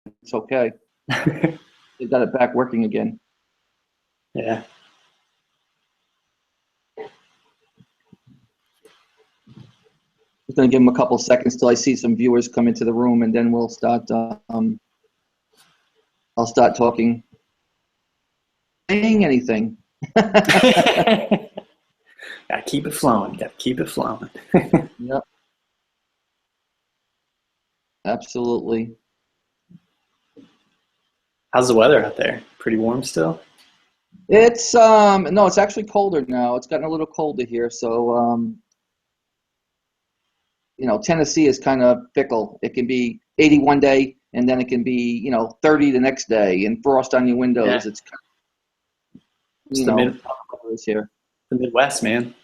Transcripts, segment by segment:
It's okay. They got it back working again. Yeah. Just gonna give them a couple seconds till I see some viewers come into the room, and then we'll start. I'll start talking. Saying anything. Gotta keep it flowing. Gotta keep it flowing. Yep. Absolutely. How's the weather out there? Pretty warm still? It's no, it's actually colder now. It's gotten a little colder here, so Tennessee is kind of fickle. It can be 80 one day, and then it can be 30 the next day, and frost on your windows. Yeah. It's kind It's here. the Midwest, man.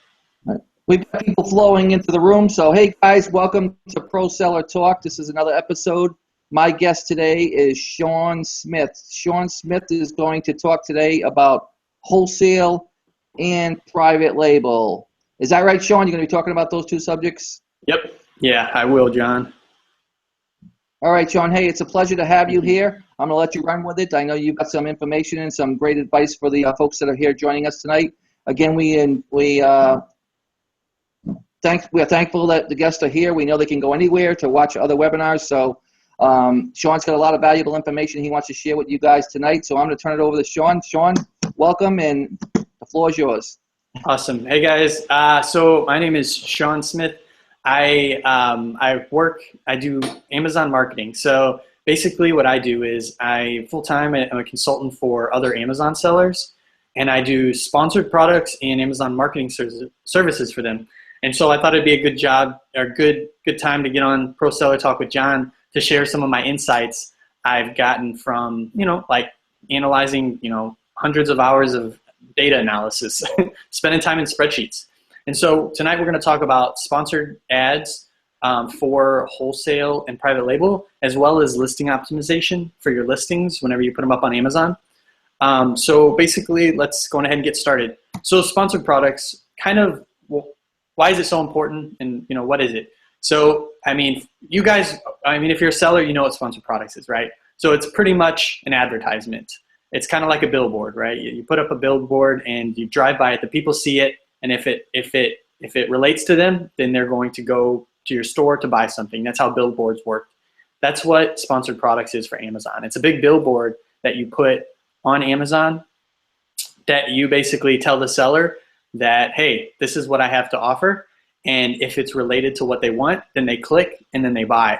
We've got people flowing into the room. So, hey, guys, welcome to Pro Seller Talk. This is another episode. My guest today is Sean Smith. Sean Smith is going to talk today about wholesale and private label. Is that right, Sean? You're going to be talking about those two subjects? Yep. Yeah, I will, John. All right, Sean. Hey, it's a pleasure to have you here. I'm going to let you run with it. I know you've got some information and some great advice for the folks that are here joining us tonight. Again, we're thankful that the guests are here. We know they can go anywhere to watch other webinars. So Sean's got a lot of valuable information he wants to share with you guys tonight. So I'm going to turn it over to Sean. Sean, welcome, and the floor is yours. Awesome. Hey, guys. So my name is Sean Smith. I do Amazon marketing. So basically what I do is full-time, I'm a consultant for other Amazon sellers, and I do sponsored products and Amazon marketing services for them. And so I thought it'd be a good time to get on Pro Seller Talk with John to share some of my insights I've gotten from, like analyzing, hundreds of hours of data analysis, spending time in spreadsheets. And so tonight we're going to talk about sponsored ads for wholesale and private label, as well as listing optimization for your listings whenever you put them up on Amazon. So basically, let's go ahead and get started. So sponsored products, why is it so important, and what is it? So, you guys, if you're a seller, you know what sponsored products is, right? So it's pretty much an advertisement. It's kind of like a billboard, right? You put up a billboard and you drive by it, the people see it, and if it relates to them, then they're going to go to your store to buy something. That's how billboards work. That's what sponsored products is for Amazon. It's a big billboard that you put on Amazon that you basically tell the seller that, hey, this is what I have to offer. And if it's related to what they want, then they click and then they buy.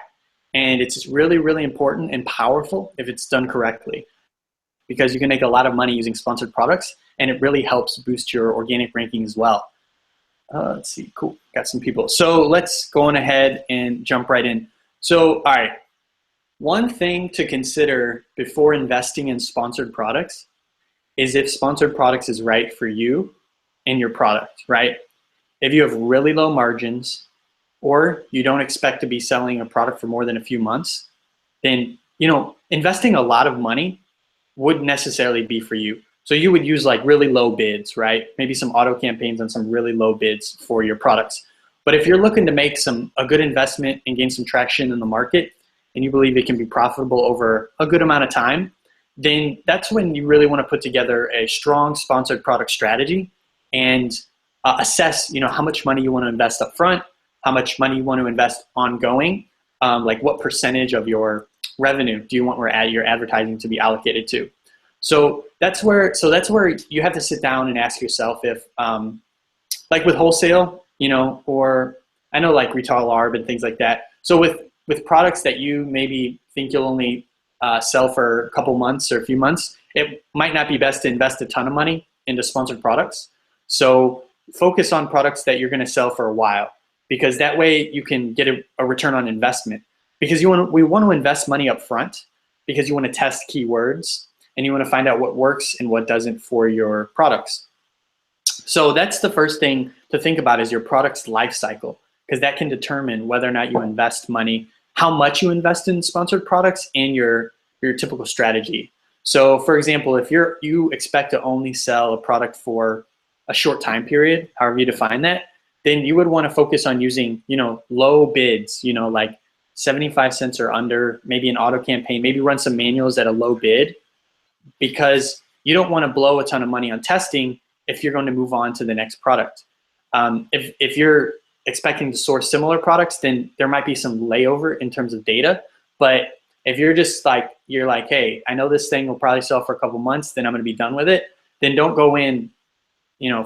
And it's really, really important and powerful if it's done correctly, because you can make a lot of money using sponsored products, and it really helps boost your organic ranking as well. Let's see, cool, got some people. So let's go on ahead and jump right in. So, all right, one thing to consider before investing in sponsored products is if sponsored products is right for you and your product, right? If you have really low margins, or you don't expect to be selling a product for more than a few months, then investing a lot of money wouldn't necessarily be for you. So you would use like really low bids, right? Maybe some auto campaigns on some really low bids for your products. But if you're looking to make a good investment and gain some traction in the market, and you believe it can be profitable over a good amount of time, then that's when you really want to put together a strong sponsored product strategy and assess, how much money you want to invest up front, how much money you want to invest ongoing, like what percentage of your revenue do you want your advertising to be allocated to. So that's where you have to sit down and ask yourself if, like with wholesale, or I know like retail arb and things like that. So with products that you maybe think you'll only sell for a couple months or a few months, it might not be best to invest a ton of money into sponsored products. So focus on products that you're going to sell for a while, because that way you can get a return on investment. Because we want to invest money up front, because you want to test keywords and you want to find out what works and what doesn't for your products. So that's the first thing to think about, is your product's life cycle, because that can determine whether or not you invest money, how much you invest in sponsored products, and your typical strategy. So for example, if you expect to only sell a product for a short time period, however you define that, then you would want to focus on using, low bids, like 75 cents or under, maybe an auto campaign, maybe run some manuals at a low bid, because you don't want to blow a ton of money on testing if you're going to move on to the next product. If you're expecting to source similar products, then there might be some layover in terms of data. But if you're just like, you're like, hey, I know this thing will probably sell for a couple months, then I'm going to be done with it, then don't go in,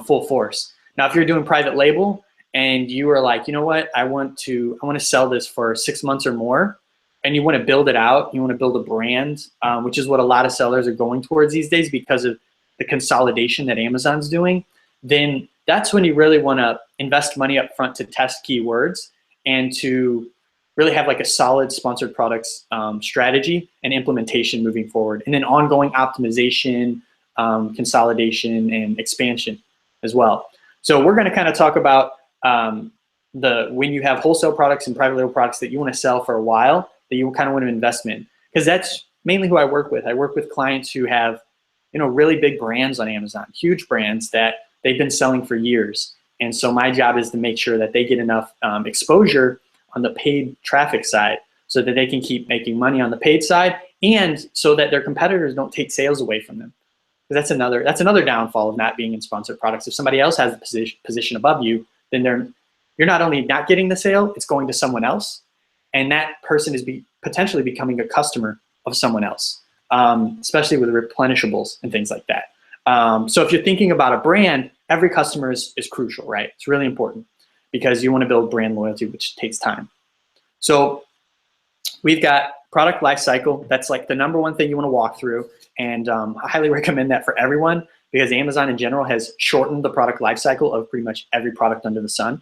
full force. Now, if you're doing private label and you are like, you know what, I want to sell this for 6 months or more, and you want to build it out, you want to build a brand, which is what a lot of sellers are going towards these days because of the consolidation that Amazon's doing, then that's when you really want to invest money up front to test keywords and to really have like a solid sponsored products strategy and implementation moving forward, and then ongoing optimization, consolidation, and expansion as well. So we're going to kind of talk about when you have wholesale products and private label products that you want to sell for a while, that you kind of want to invest in, because that's mainly who I work with. I work with clients who have, really big brands on Amazon, huge brands that they've been selling for years. And so my job is to make sure that they get enough exposure on the paid traffic side so that they can keep making money on the paid side, and so that their competitors don't take sales away from them. That's another downfall of not being in sponsored products. If somebody else has the position above you, then you're not only not getting the sale, it's going to someone else, and that person is potentially becoming a customer of someone else, especially with replenishables and things like that. So if you're thinking about a brand, every customer is crucial, right? It's really important because you want to build brand loyalty, which takes time. So we've got product lifecycle. That's like the number one thing you want to walk through. And I highly recommend that for everyone, because Amazon in general has shortened the product lifecycle of pretty much every product under the sun,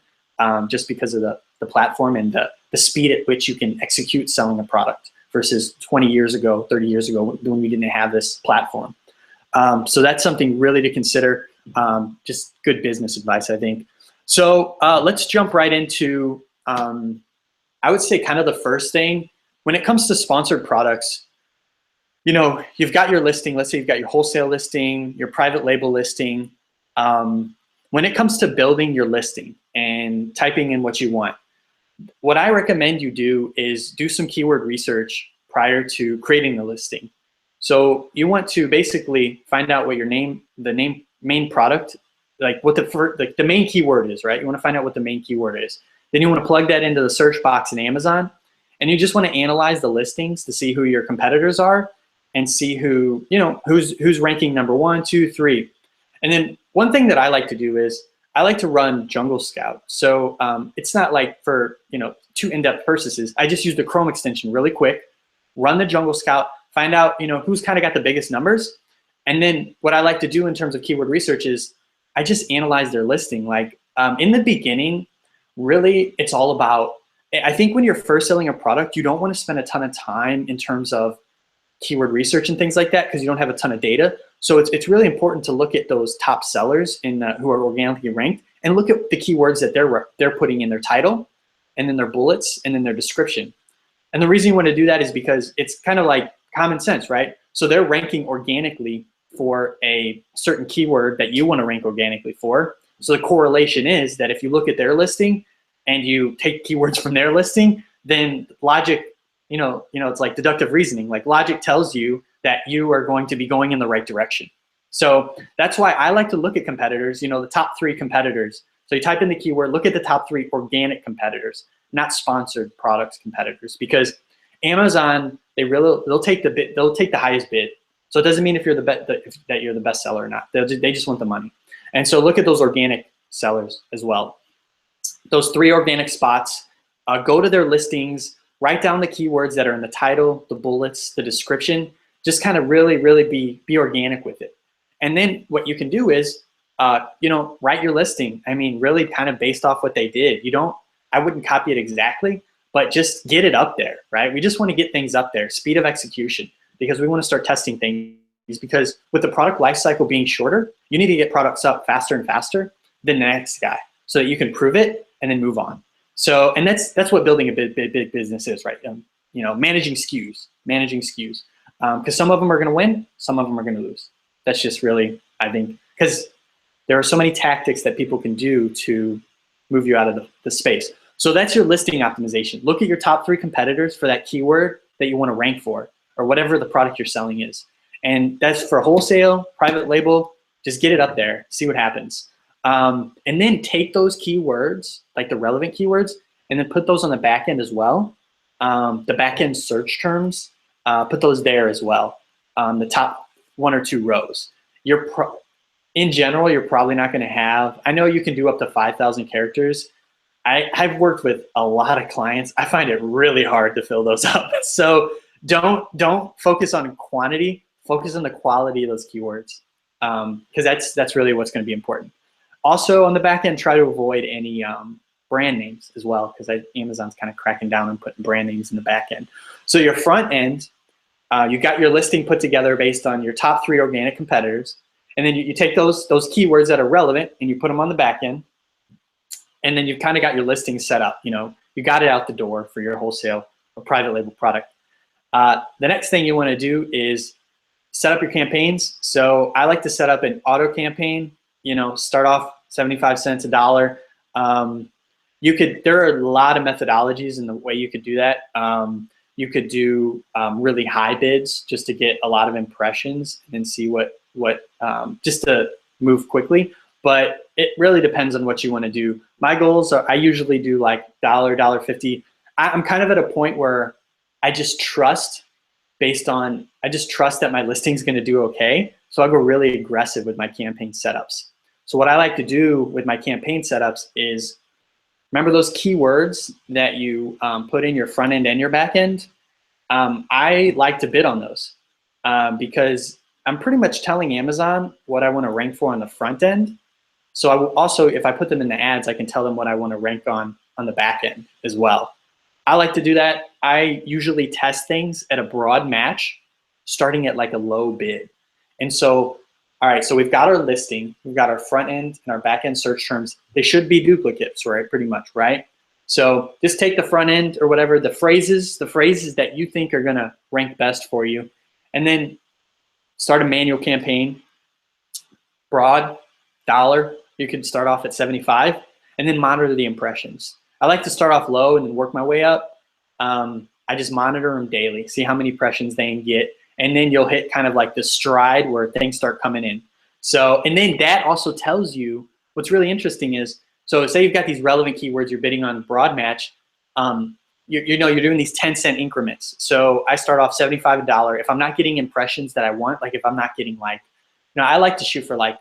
just because of the platform and the speed at which you can execute selling a product versus 20 years ago, 30 years ago, when we didn't have this platform. So that's something really to consider, just good business advice, I think. So let's jump right into, I would say kind of the first thing. When it comes to sponsored products, you've got your listing. Let's say you've got your wholesale listing, your private label listing. When it comes to building your listing and typing in what you want, what I recommend you do is do some keyword research prior to creating the listing. So you want to basically find out what the main product, like what the main keyword is, right? You want to find out what the main keyword is. Then you want to plug that into the search box in Amazon, and you just want to analyze the listings to see who your competitors are and see who's ranking number 1, 2, 3. And then one thing that I like to do is I like to run Jungle Scout. So it's not like for too in-depth purposes. I just use the Chrome extension really quick, run the Jungle Scout, find out who's kind of got the biggest numbers. And then what I like to do in terms of keyword research is I just analyze their listing. Like in the beginning, really it's all about, I think when you're first selling a product, you don't want to spend a ton of time in terms of keyword research and things like that because you don't have a ton of data. So it's really important to look at those top sellers who are organically ranked and look at the keywords that they're putting in their title, and then their bullets, and then their description. And the reason you want to do that is because it's kind of like common sense, right? So they're ranking organically for a certain keyword that you want to rank organically for. So the correlation is that if you look at their listing and you take keywords from their listing, then logic, it's like deductive reasoning. Like logic tells you that you are going to be going in the right direction. So that's why I like to look at competitors, the top 3 competitors. So you type in the keyword, look at the top 3 organic competitors, not sponsored products competitors, because Amazon, they'll take the highest bid. So it doesn't mean if you're that you're the best seller or not. They just want the money. And so look at those organic sellers as well. Those 3 organic spots, go to their listings, write down the keywords that are in the title, the bullets, the description. Just kind of really, really be organic with it. And then what you can do is, write your listing. I mean, really kind of based off what they did. I wouldn't copy it exactly, but just get it up there, right? We just want to get things up there, speed of execution, because we want to start testing things. Because with the product lifecycle being shorter, you need to get products up faster and faster than the next guy, so that you can prove it and then move on. So, and that's what building a big business is, right? Managing SKUs, because some of them are going to win, some of them are going to lose. That's just really, I think, because there are so many tactics that people can do to move you out of the space. So that's your listing optimization. Look at your top 3 competitors for that keyword that you want to rank for, or whatever the product you're selling is. And that's for wholesale, private label, just get it up there, see what happens. And then take those keywords, like the relevant keywords, and then put those on the back end as well. The back end search terms, put those there as well. The top 1 or 2 rows. In general, you're probably not going to have, I know you can do up to 5,000 characters. I've worked with a lot of clients. I find it really hard to fill those up. So don't focus on quantity, focus on the quality of those keywords, because that's really what's going to be important. Also on the back end, try to avoid any brand names as well, because Amazon's kind of cracking down on putting brand names in the back end. So your front end, you got your listing put together based on your top 3 organic competitors, and then you take those keywords that are relevant and you put them on the back end. And then you've kind of got your listing set up. You got it out the door for your wholesale or private label product. The next thing you want to do is set up your campaigns. So I like to set up an auto campaign. Start off 75 cents, $1. There are a lot of methodologies in the way you could do that. You could do really high bids just to get a lot of impressions and see what just to move quickly. But it really depends on what you want to do. My goals are, I usually do like $1, $1.50. I'm kind of at a point where I just trust that my listing's going to do okay. So I'll go really aggressive with my campaign setups. So what I like to do with my campaign setups is, remember those keywords that you put in your front end and your back end? I like to bid on those because I'm pretty much telling Amazon what I want to rank for on the front end. So I will also, if I put them in the ads, I can tell them what I want to rank on the back end as well. I like to do that. I usually test things at a broad match, starting at like a low bid. And so, all right, so we've got our listing, we've got our front end and our back end search terms. They should be duplicates, right? Pretty much, right? So just take the front end or whatever, the phrases that you think are gonna rank best for you, and then start a manual campaign, broad, $1. You can start off at 75 and then monitor the impressions. I like to start off low and then work my way up. I just monitor them daily, see how many impressions they can get, and then you'll hit kind of like the stride where things start coming in. So, and then that also tells you, what's really interesting is, so say you've got these relevant keywords you're bidding on broad match, you're doing these 10-cent increments. So I start off 75, $1. If I'm not getting impressions that I want, like if I'm not getting like, I like to shoot for like,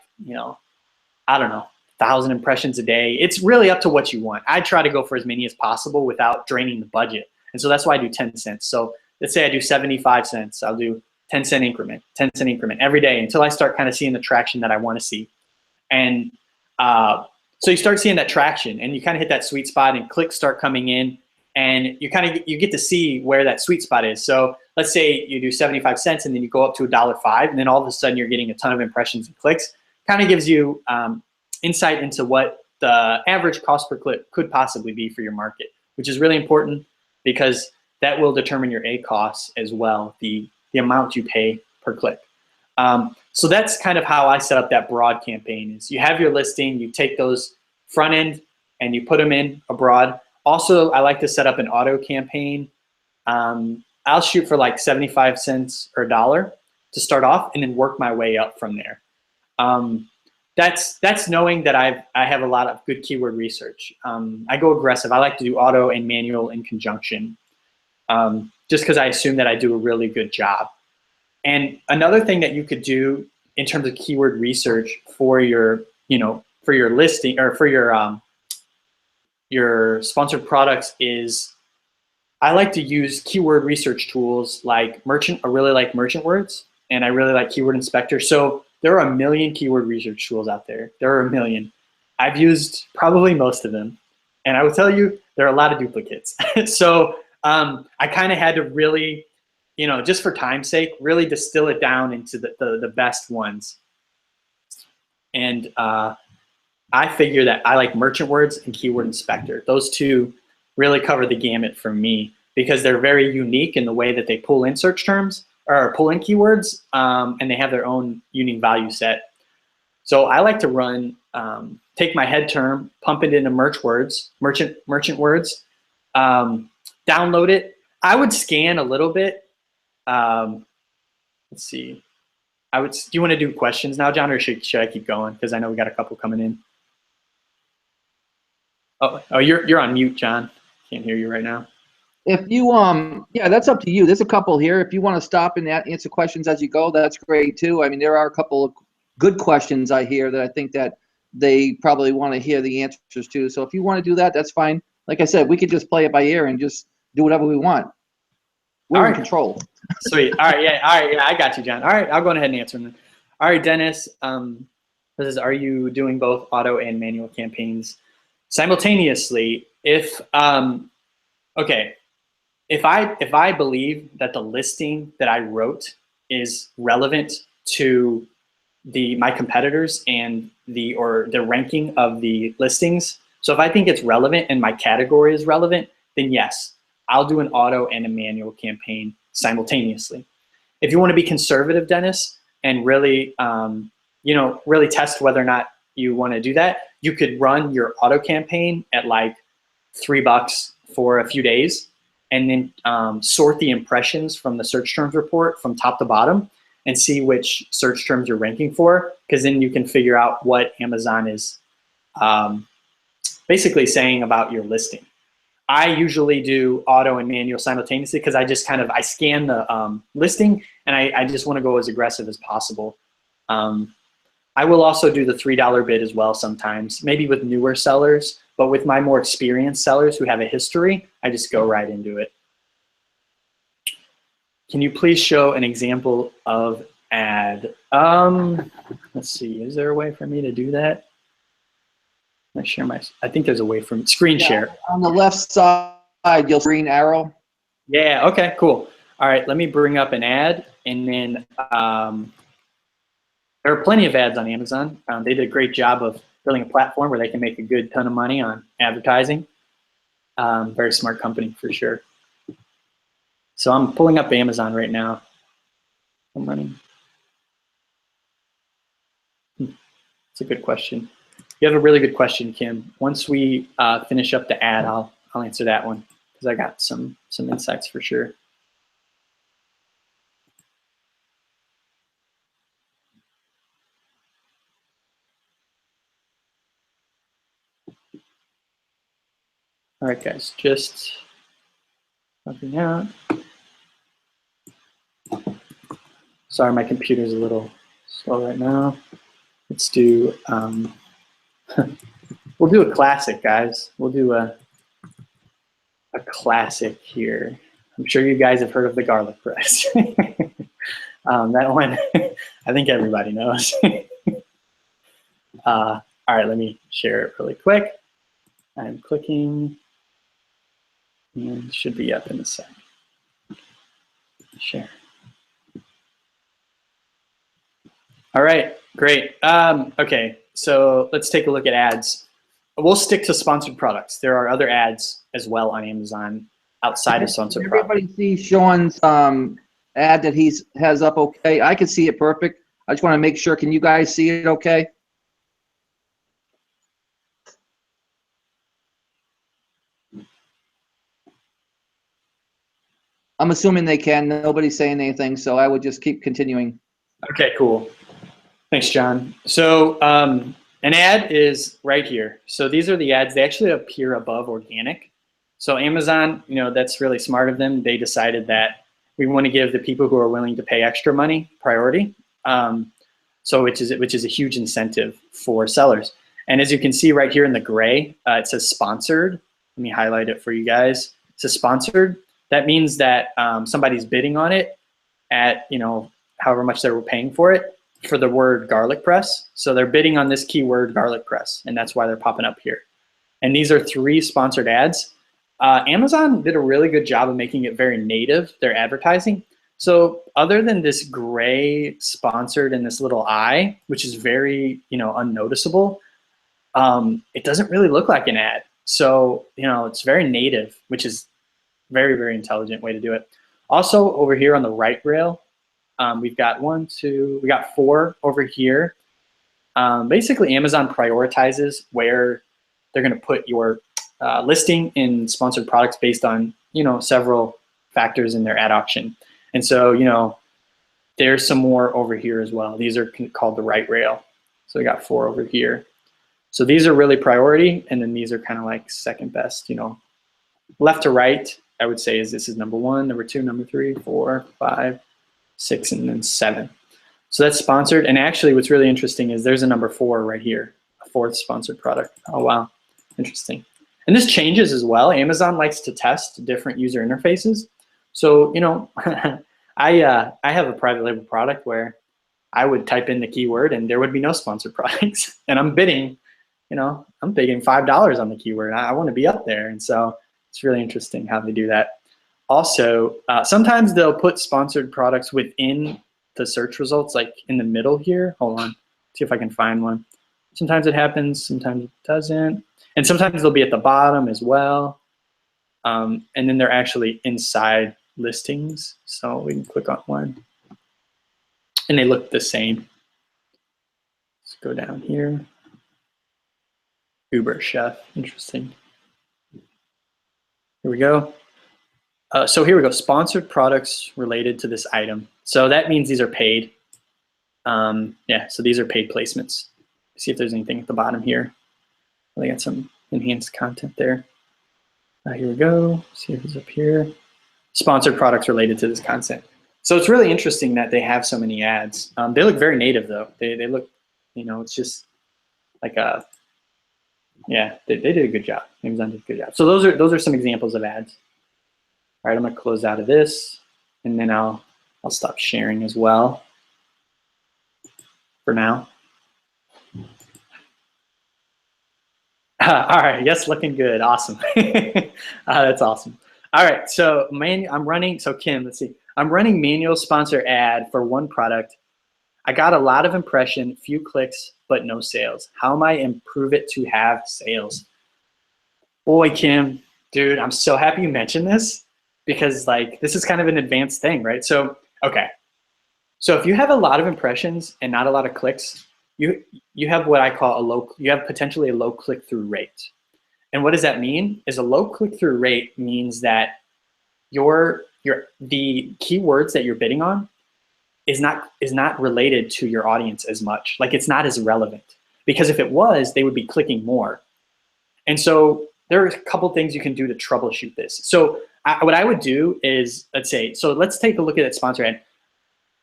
I don't know, 1,000 impressions a day. It's really up to what you want. I try to go for as many as possible without draining the budget. And so that's why I do 10 cents. So let's say I do 75 cents. I'll do 10-cent increment, 10-cent increment every day until I start kind of seeing the traction that I want to see. And so you start seeing that traction and you kind of hit that sweet spot and clicks start coming in, and you get to see where that sweet spot is. So let's say you do 75 cents and then you go up to $1.05, and then all of a sudden you're getting a ton of impressions and clicks. Kind of gives you insight into what the average cost per click could possibly be for your market, which is really important because that will determine your A costs as well, the amount you pay per click. So that's kind of how I set up that broad campaign. Is you have your listing, you take those front end and you put them in abroad. Also, I like to set up an auto campaign. I'll shoot for like 75 cents or $1 to start off and then work my way up from there. That's knowing that I have a lot of good keyword research. I go aggressive. I like to do auto and manual in conjunction, just because I assume that I do a really good job. And another thing that you could do in terms of keyword research for your listing or for your sponsored products is, I like to use keyword research tools like I really like Merchant Words, and I really like Keyword Inspector. So there are a million keyword research tools out there. There are a million. I've used probably most of them, and I will tell you there are a lot of duplicates. So I kind of had to really, just for time's sake, really distill it down into the best ones. And I figure that I like Merchant Words and Keyword Inspector. Those two really cover the gamut for me because they're very unique in the way that they pull in search terms or pull in keywords, and they have their own unique value set. So I like to run, take my head term, pump it into merchant words, download it. I would scan a little bit. Let's see. Do you want to do questions now, John, or should I keep going? Because I know we got a couple coming in. Oh, you're on mute, John. Can't hear you right now. If you yeah, that's up to you. There's a couple here. If you want to stop and answer questions as you go, that's great too. I mean, there are a couple of good questions I hear that I think that they probably want to hear the answers to. So if you want to do that, that's fine. Like I said, we could just play it by ear and just do whatever we want. We're in control. Sweet. All right, yeah, I got you, John. All right, I'll go ahead and answer them. All right, Dennis. This is: are you doing both auto and manual campaigns simultaneously? If okay, if I believe that the listing that I wrote is relevant to my competitors and the ranking of the listings, so if I think it's relevant and my category is relevant, then yes, I'll do an auto and a manual campaign simultaneously. If you want to be conservative, Dennis, and really, really test whether or not you want to do that, you could run your auto campaign at like $3 for a few days, and then sort the impressions from the search terms report from top to bottom and see which search terms you're ranking for, because then you can figure out what Amazon is basically saying about your listing. I usually do auto and manual simultaneously because I scan the listing and I just want to go as aggressive as possible. I will also do the $3 bid as well sometimes, maybe with newer sellers, but with my more experienced sellers who have a history, I just go right into it. Can you please show an example of ad? Let's see, is there a way for me to do that? I think there's a way from screen share. On the left side, you'll see green arrow. Yeah, okay, cool. All right, let me bring up an ad, and then there are plenty of ads on Amazon. They did a great job of building a platform where they can make a good ton of money on advertising. Very smart company for sure. So I'm pulling up Amazon right now. I'm running. It's a good question. You have a really good question, Kim. Once we finish up the ad, I'll answer that one because I got some insights for sure. All right, guys, just logging out. Sorry, my computer's a little slow right now. Let's do, we'll do a classic, guys. We'll do a classic here. I'm sure you guys have heard of the garlic press. That one, I think everybody knows. All right, let me share it really quick. I'm clicking, and it should be up in a second. Share. All right, great. Okay, so let's take a look at ads. We'll stick to sponsored products. There are other ads as well on Amazon outside of sponsored products. Everybody see Sean's ad that he has up okay? I can see it perfect. I just want to make sure. Can you guys see it okay? I'm assuming they can. Nobody's saying anything, so I would just keep continuing. Okay, cool. Thanks, John. So an ad is right here. So these are the ads. They actually appear above organic. So Amazon, that's really smart of them. They decided that we want to give the people who are willing to pay extra money priority. So which is a huge incentive for sellers. And as you can see right here in the gray, it says sponsored. Let me highlight it for you guys. It says sponsored. That means that somebody's bidding on it at however much they were paying for it for the word garlic press. So they're bidding on this keyword garlic press, and that's why they're popping up here. And these are 3 sponsored ads. Amazon did a really good job of making it very native, their advertising. So other than this gray sponsored and this little eye, which is very unnoticeable, it doesn't really look like an ad. So it's very native, which is very, very intelligent way to do it. Also over here on the right rail, we've got 4 over here. Basically, Amazon prioritizes where they're going to put your listing in sponsored products based on, several factors in their ad auction. And so, there's some more over here as well. These are called the right rail. So we got 4 over here. So these are really priority, and then these are kind of like second best, left to right. I would say this is number 1, number 2, number 3, 4, 5, 6, and then 7. So that's sponsored. And actually what's really interesting is there's a number 4 right here, a 4th sponsored product. Oh, wow. Interesting. And this changes as well. Amazon likes to test different user interfaces. So, I have a private label product where I would type in the keyword and there would be no sponsored products. And I'm bidding, I'm bidding $5 on the keyword. I want to be up there. And so it's really interesting how they do that. Also, sometimes they'll put sponsored products within the search results, like in the middle here. Hold on, see if I can find one. Sometimes it happens, sometimes it doesn't. And sometimes they'll be at the bottom as well. And then they're actually inside listings. So we can click on one. And they look the same. Let's go down here. Uber chef, interesting. Here we go. So here we go, sponsored products related to this item. So that means these are paid. Yeah, so these are paid placements. See if there's anything at the bottom here. They got some enhanced content there. Here we go, see if it's up here. Sponsored products related to this content. So it's really interesting that they have so many ads. They look very native though. They look, it's just like a, yeah, they did a good job. Amazon did a good job. So those are some examples of ads. All right, I'm gonna close out of this, and then I'll stop sharing as well for now. All right, yes, looking good, awesome. That's awesome. All right, so I'm running, so Kim, let's see. I'm running manual sponsor ad for one product. I got a lot of impression, few clicks, but no sales. How am I improve it to have sales? Boy, Kim, dude, I'm so happy you mentioned this because like this is kind of an advanced thing, right? So, okay. So if you have a lot of impressions and not a lot of clicks, you have what I call you have potentially a low click-through rate. And what does that mean? Is a low click-through rate means that the keywords that you're bidding on is not related to your audience as much. Like it's not as relevant, because if it was, they would be clicking more. And so there are a couple things you can do to troubleshoot this. So what I would do is, let's take a look at that sponsor ad.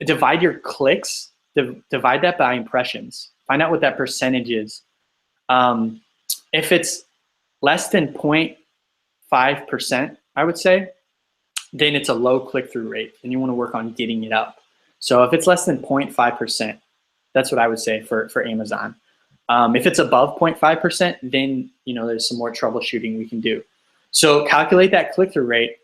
Divide your clicks, divide that by impressions. Find out what that percentage is. If it's less than 0.5%, I would say, then it's a low click-through rate, and you want to work on getting it up. So if it's less than 0.5%, that's what I would say for Amazon. If it's above 0.5%, then there's some more troubleshooting we can do. So calculate that click-through rate.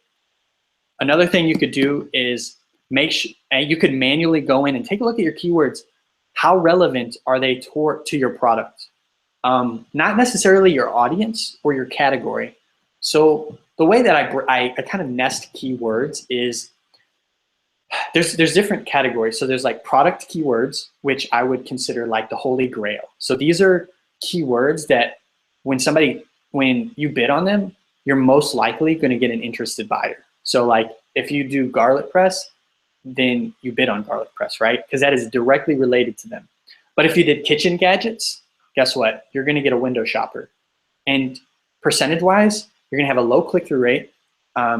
Another thing you could do is you could manually go in and take a look at your keywords. How relevant are they to your product? Not necessarily your audience or your category. So the way that I kind of nest keywords is there's different categories. So there's like product keywords, which I would consider like the holy grail. So these are keywords that when you bid on them, you're most likely going to get an interested buyer. So like if you do garlic press, then you bid on garlic press, right? Because that is directly related to them. But if you did kitchen gadgets, guess what? You're going to get a window shopper. And percentage-wise, you're going to have a low click-through rate.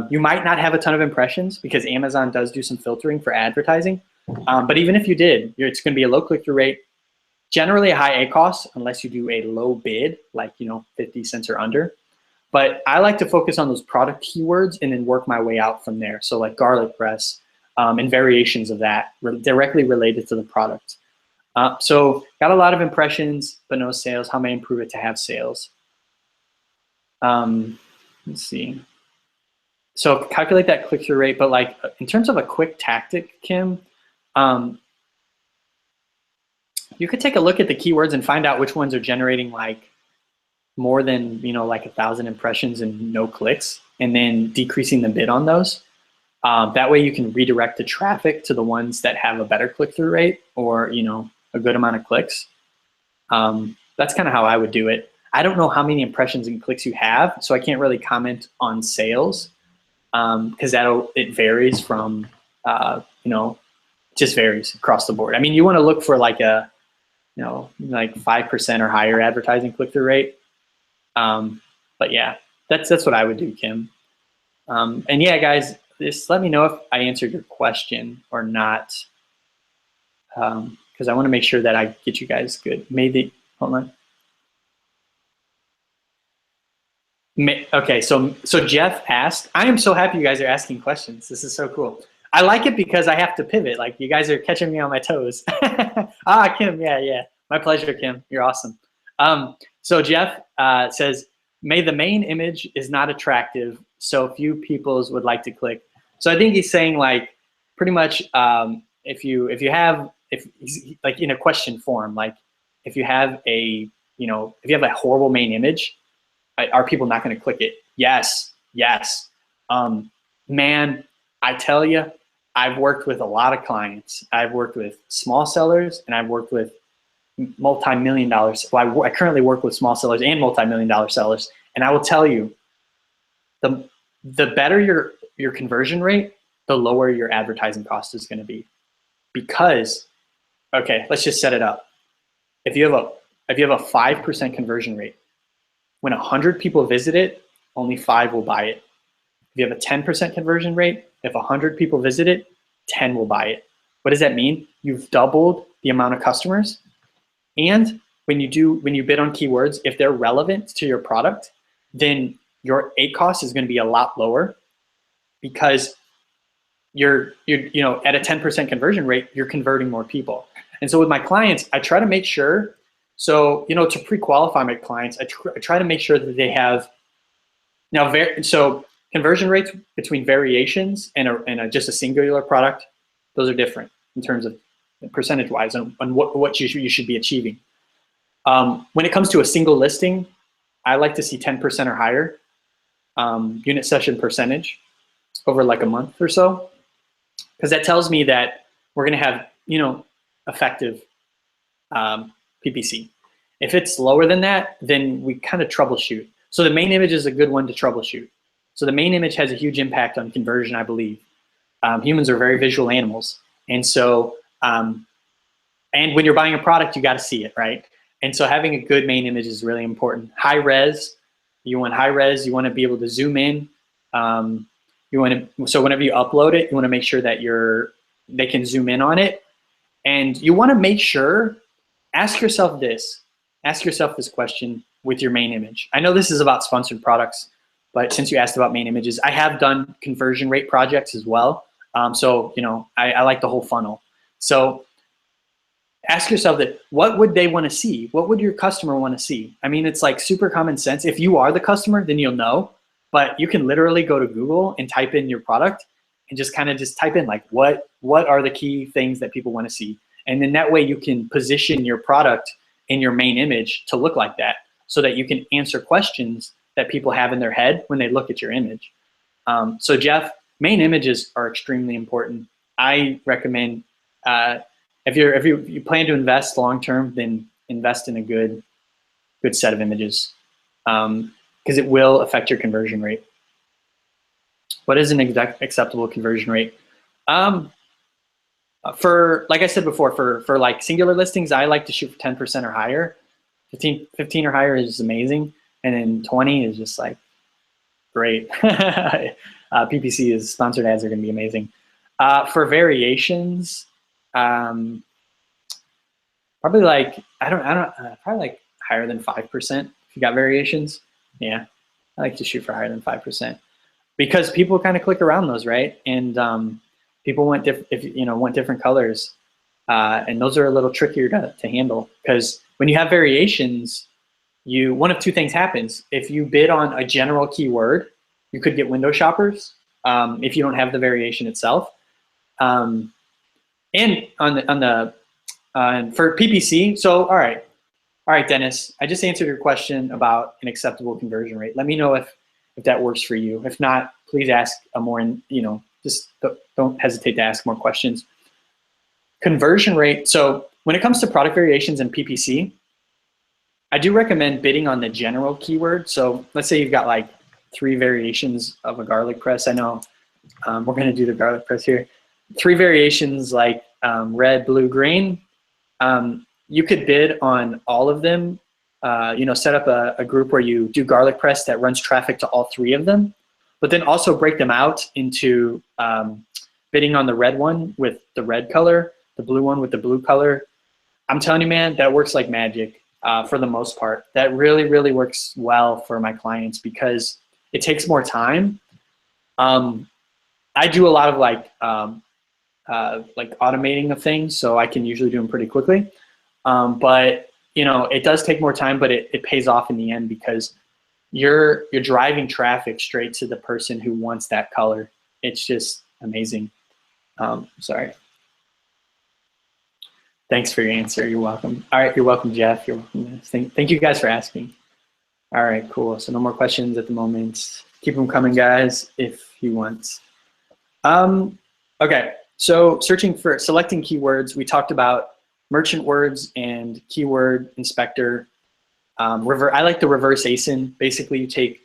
You might not have a ton of impressions because Amazon does do some filtering for advertising. But even if you did, it's going to be a low click-through rate, generally a high ACoS unless you do a low bid, like 50 cents or under. But I like to focus on those product keywords and then work my way out from there. So like garlic press and variations of that directly related to the product. So got a lot of impressions, but no sales. How may I improve it to have sales? Let's see. So calculate that click-through rate, but like in terms of a quick tactic, Kim, you could take a look at the keywords and find out which ones are generating like more than like 1,000 impressions and no clicks, and then decreasing the bid on those. That way you can redirect the traffic to the ones that have a better click-through rate or a good amount of clicks. That's kind of how I would do it. I don't know how many impressions and clicks you have, so I can't really comment on sales because it varies from just varies across the board. I mean, you want to look for like a like 5% or higher advertising click-through rate. But yeah, that's what I would do, Kim. And yeah, guys, just let me know if I answered your question or not, because I want to make sure that I get you guys good. Maybe, hold on. Okay, so Jeff asked, I am so happy you guys are asking questions. This is so cool. I like it because I have to pivot. Like, you guys are catching me on my toes. Kim, yeah. My pleasure, Kim. You're awesome. So Jeff says, may the main image is not attractive, so few peoples would like to click. So I think he's saying, like, pretty much if like in a question form, like if you have a horrible main image, are people not going to click it? Yes. Man, I tell you, I've worked with a lot of clients. I've worked with small sellers, and I've worked with multi-million dollars. Well, I currently work with small sellers and multi-million dollar sellers. And I will tell you, the better your conversion rate, the lower your advertising cost is going to be. Because, okay, let's just set it up. If you have a 5% conversion rate, when 100 people visit it, only 5 will buy it. If you have a 10% conversion rate, if 100 people visit it, 10 will buy it. What does that mean? You've doubled the amount of customers. And when you bid on keywords, if they're relevant to your product, then your ACoS is going to be a lot lower, because you're at a 10% conversion rate, you're converting more people. And so with my clients, I try to make sure, to pre-qualify my clients, I try to make sure that they have, so conversion rates between variations and just a singular product, those are different in terms of percentage-wise on what you should be achieving. When it comes to a single listing, I like to see 10% or higher unit session percentage over like a month or so, because that tells me that we're going to have effective PPC. If it's lower than that, then we kind of troubleshoot. So the main image is a good one to troubleshoot. So the main image has a huge impact on conversion, I believe. Humans are very visual animals. And so, and when you're buying a product, you got to see it, right? And so having a good main image is really important. High res, you want high res, you want to be able to zoom in. So whenever you upload it, you want to make sure that they can zoom in on it. And you want to make sure, ask yourself this question with your main image. I know this is about sponsored products, but since you asked about main images, I have done conversion rate projects as well. So, I like the whole funnel. So ask yourself that, what would they want to see? What would your customer want to see? I mean, it's like super common sense. If you are the customer, then you'll know, but you can literally go to Google and type in your product and just type in like, what are the key things that people want to see? And then that way you can position your product in your main image to look like that, so that you can answer questions that people have in their head when they look at your image. So Jeff, main images are extremely important. I recommend, if you plan to invest long-term, then invest in a good set of images, because it will affect your conversion rate. What is an acceptable conversion rate? Like I said before, for like singular listings, I like to shoot for 10% or higher. 15 or higher is amazing. And then 20 is just like great. PPC is sponsored ads are going to be amazing. For variations, probably like, probably like higher than 5% if you got variations. Yeah, I like to shoot for higher than 5%, because people kind of click around those, right? And people want different colors, and those are a little trickier to handle, because when you have variations, one of two things happens. If you bid on a general keyword, you could get window shoppers if you don't have the variation itself. And for PPC, so all right, Dennis, I just answered your question about an acceptable conversion rate. Let me know if that works for you. If not, please ask just don't hesitate to ask more questions. Conversion rate. So when it comes to product variations and PPC, I do recommend bidding on the general keyword. So let's say you've got like 3 variations of a garlic press. I know we're going to do the garlic press here. 3 variations like red, blue, green. You could bid on all of them. Set up a group where you do garlic press that runs traffic to all 3 of them, but then also break them out into bidding on the red one with the red color, the blue one with the blue color. I'm telling you, man, that works like magic for the most part. That really, really works well for my clients because it takes more time. I do a lot of like automating of things, so I can usually do them pretty quickly. But it does take more time, but it pays off in the end because you're driving traffic straight to the person who wants that color. It's just amazing. Sorry. Thanks for your answer. You're welcome. All right, you're welcome, Jeff. You're welcome. Thank you guys for asking. All right, cool. So no more questions at the moment. Keep them coming, guys, if you want. Okay, so selecting keywords, we talked about merchant words and keyword inspector. I like the reverse ASIN. Basically, you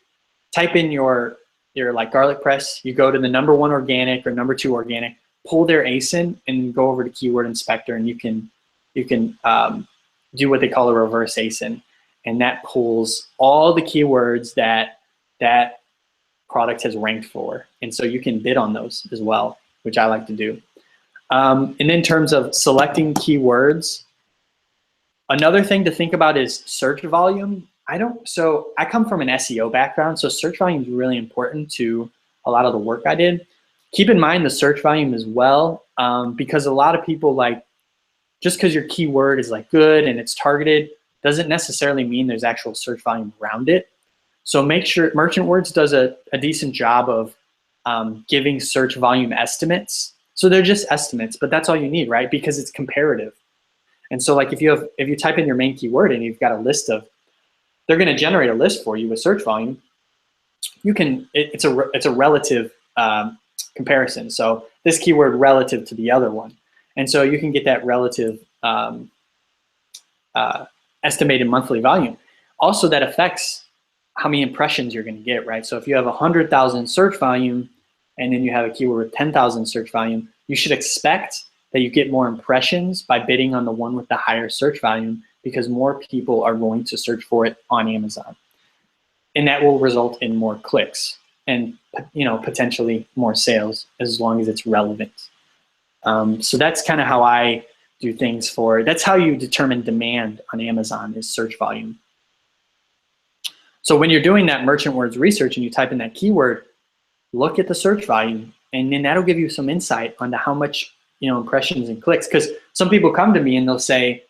type in your like garlic press, you go to the number 1 organic or number 2 organic, pull their ASIN and go over to keyword inspector, and you can do what they call a reverse ASIN, and that pulls all the keywords that product has ranked for, and so you can bid on those as well, which I like to do. And in terms of selecting keywords, another thing to think about is search volume. So I come from an SEO background, so search volume is really important to a lot of the work I did. Keep in mind the search volume as well, because a lot of people just because your keyword is like good and it's targeted doesn't necessarily mean there's actual search volume around it. So make sure Merchant Words does a decent job of giving search volume estimates. So they're just estimates, but that's all you need, right? Because it's comparative. And so like if you type in your main keyword and you've got a list they're going to generate a list for you with search volume. It's a relative comparison. So this keyword relative to the other one. And so you can get that relative estimated monthly volume. Also, that affects how many impressions you're going to get, right? So if you have 100,000 search volume and then you have a keyword with 10,000 search volume, you should expect that you get more impressions by bidding on the one with the higher search volume because more people are going to search for it on Amazon. And that will result in more clicks and potentially more sales as long as it's relevant. So that's kind of how I do things that's how you determine demand on Amazon is search volume. So when you're doing that Merchant Words research and you type in that keyword, look at the search volume, and then that'll give you some insight onto how much impressions and clicks. Because some people come to me and they'll say,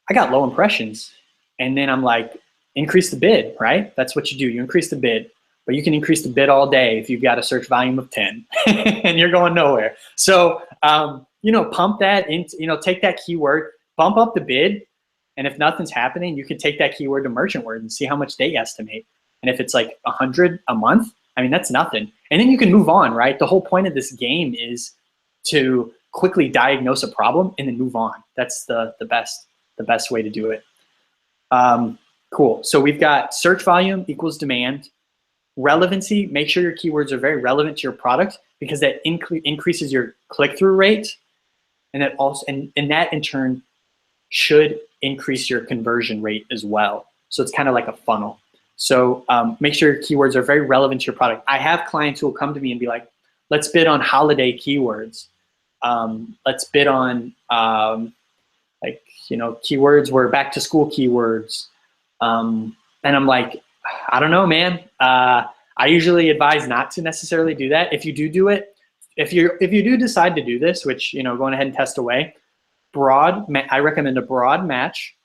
I got low impressions. And then I'm like, increase the bid, right? That's what you do. You increase the bid. But you can increase the bid all day if you've got a search volume of 10 and you're going nowhere. So, pump that into, take that keyword, bump up the bid. And if nothing's happening, you can take that keyword to Merchant Word and see how much they estimate. And if it's like 100 a month, I mean, that's nothing. And then you can move on, right? The whole point of this game is to quickly diagnose a problem and then move on. That's the best way to do it. Cool. So we've got search volume equals demand. Relevancy, make sure your keywords are very relevant to your product because that increases your click-through rate, and that also and that in turn should increase your conversion rate as well. So it's kind of like a funnel. So make sure your keywords are very relevant to your product. I have clients who will come to me and be like, let's bid on holiday keywords. Let's bid on keywords were back to school keywords. And I'm like, I don't know, man. I usually advise not to necessarily do that. If you do it, if you do decide to do this, which, going ahead and test away, I recommend a broad match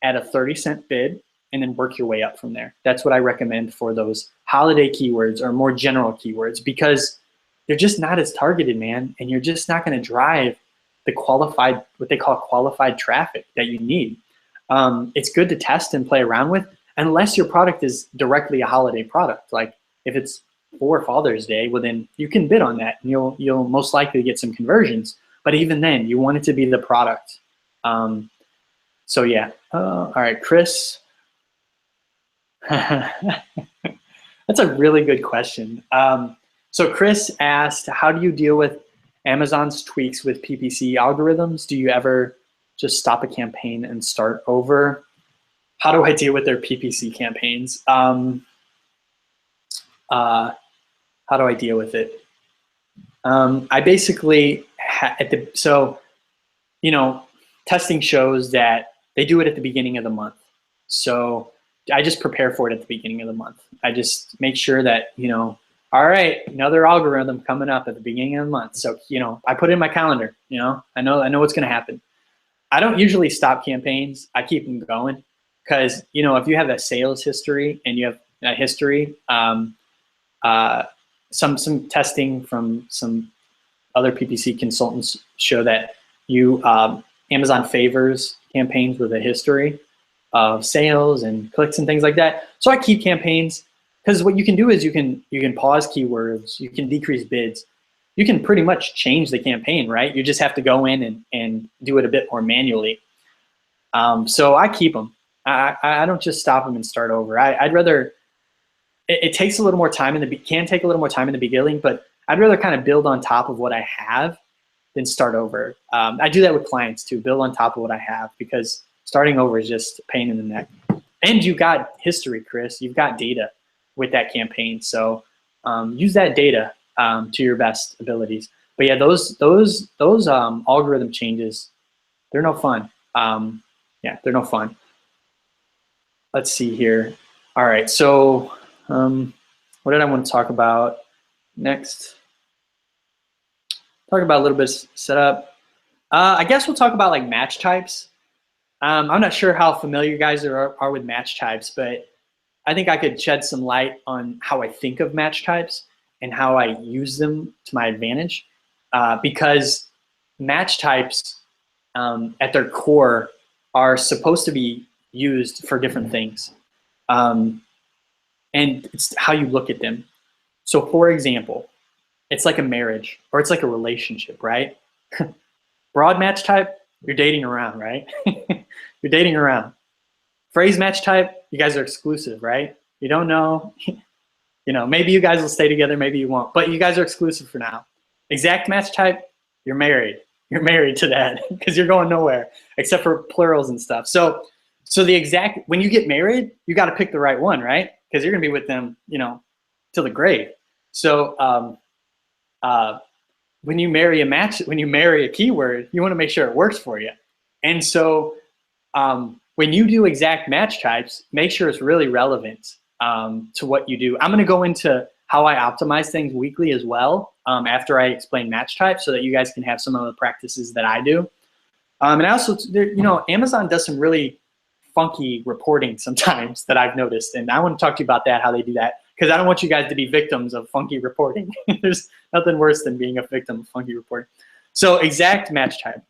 at a 30-cent bid and then work your way up from there. That's what I recommend for those holiday keywords or more general keywords because they're just not as targeted, man. And you're just not going to drive the qualified, what they call qualified traffic that you need. It's good to test and play around with unless your product is directly a holiday product. Like if it's for Father's Day, well then you can bid on that and you'll most likely get some conversions. But even then, you want it to be the product. So yeah. All right, Chris. That's a really good question. So Chris asked, how do you deal with Amazon's tweaks with PPC algorithms? Do you ever just stop a campaign and start over? How do I deal with their PPC campaigns? How do I deal with it? I basically, testing shows that they do it at the beginning of the month. So I just prepare for it at the beginning of the month. I just make sure that, all right, another algorithm coming up at the beginning of the month. So, I put it in my calendar, I know what's going to happen. I don't usually stop campaigns. I keep them going because, if you have a sales history and you have a history, some testing from some other PPC consultants show that Amazon favors campaigns with a history of sales and clicks and things like that. So I keep campaigns because what you can do is you can pause keywords, you can decrease bids, you can pretty much change the campaign, right? You just have to go in and do it a bit more manually. So I keep them. I don't just stop them and start over. I'd rather. It takes a little more time can take a little more time in the beginning, but I'd rather kind of build on top of what I have than start over. I do that with clients too, build on top of what I have, because starting over is just a pain in the neck. And you've got history, Chris. You've got data with that campaign. So use that data to your best abilities. But yeah, those algorithm changes, they're no fun. Yeah, they're no fun. Let's see here. All right, so what did I want to talk about next? Talk about a little bit of setup. I guess we'll talk about like match types. I'm not sure how familiar you guys are with match types, but I think I could shed some light on how I think of match types and how I use them to my advantage. Because match types at their core are supposed to be used for different things. And it's how you look at them. So for example, it's like a marriage or it's like a relationship, right? Broad match type, you're dating around, right? You're dating around. Phrase match type, you guys are exclusive, right? You don't know, maybe you guys will stay together, maybe you won't, but you guys are exclusive for now. Exact match type, you're married. You're married to that because you're going nowhere except for plurals and stuff. So the exact, when you get married, you got to pick the right one, right? Because you're going to be with them, till the grave. So when you marry a keyword, you want to make sure it works for you. And so when you do exact match types, make sure it's really relevant to what you do. I'm going to go into how I optimize things weekly as well after I explain match types, so that you guys can have some of the practices that I do. And I also, Amazon does some really funky reporting sometimes that I've noticed, and I want to talk to you about that, how they do that, because I don't want you guys to be victims of funky reporting. There's nothing worse than being a victim of funky reporting. So exact match type.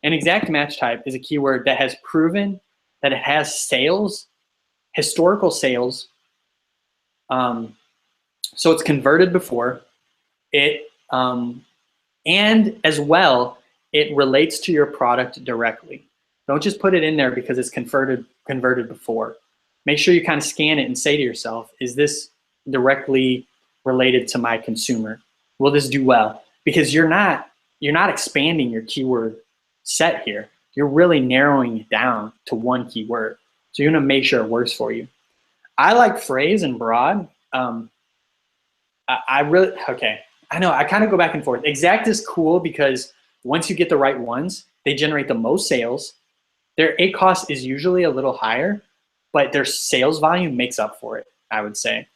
An exact match type is a keyword that has proven that it has sales, historical sales. So it's converted before it, and as well, it relates to your product directly. Don't just put it in there because it's converted before. Make sure you kind of scan it and say to yourself, is this directly related to my consumer? Will this do well? Because you're not expanding your keyword set here. You're really narrowing it down to one keyword. So you want to make sure it works for you. I like phrase and broad. I know I kind of go back and forth. Exact is cool because once you get the right ones, they generate the most sales. Their A cost is usually a little higher, but their sales volume makes up for it, I would say.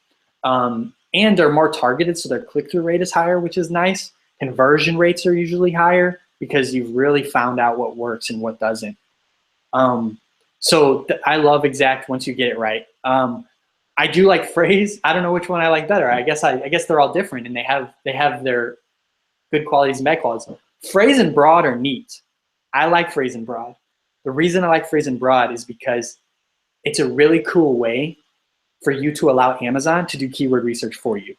And they're more targeted, so their click-through rate is higher, which is nice. Conversion rates are usually higher because you've really found out what works and what doesn't. I love exact once you get it right. I do like phrase. I don't know which one I like better. I guess they're all different, and they have their good qualities and bad qualities. Phrase and broad are neat. I like phrase and broad. The reason I like phrase and broad is because it's a really cool way for you to allow Amazon to do keyword research for you.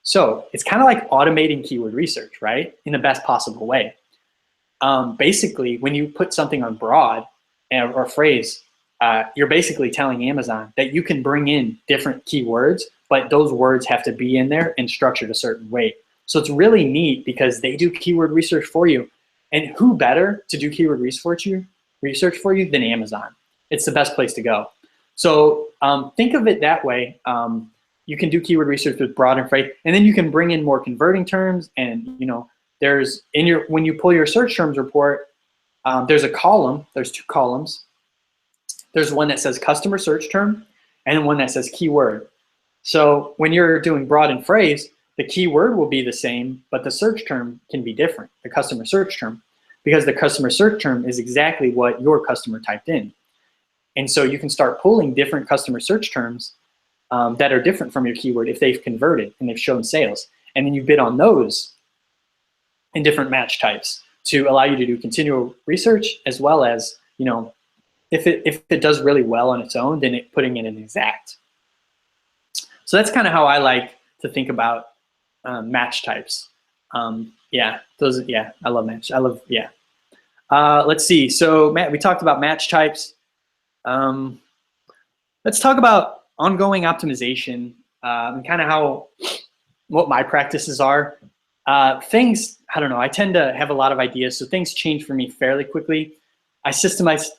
So it's kind of like automating keyword research, right? In the best possible way. Basically, when you put something on broad, or phrase, you're basically telling Amazon that you can bring in different keywords, but those words have to be in there and structured a certain way. So it's really neat because they do keyword research for you. And who better to do keyword research for you than Amazon? It's the best place to go. So think of it that way. You can do keyword research with broad and freight, and then you can bring in more converting terms. And there's when you pull your search terms report, there's a column. There's two columns. There's one that says customer search term, and one that says keyword. So when you're doing broad and phrase, the keyword will be the same, but the search term can be different, the customer search term, because the customer search term is exactly what your customer typed in. And so you can start pulling different customer search terms that are different from your keyword if they've converted and they've shown sales. And then you bid on those in different match types to allow you to do continual research, as well as, if it does really well on its own, then putting in an exact. So that's kind of how I like to think about match types. I love match. Let's see. So Matt, we talked about match types. Let's talk about ongoing optimization and kind of what my practices are. Things, I don't know, I tend to have a lot of ideas, so things change for me fairly quickly. I systematize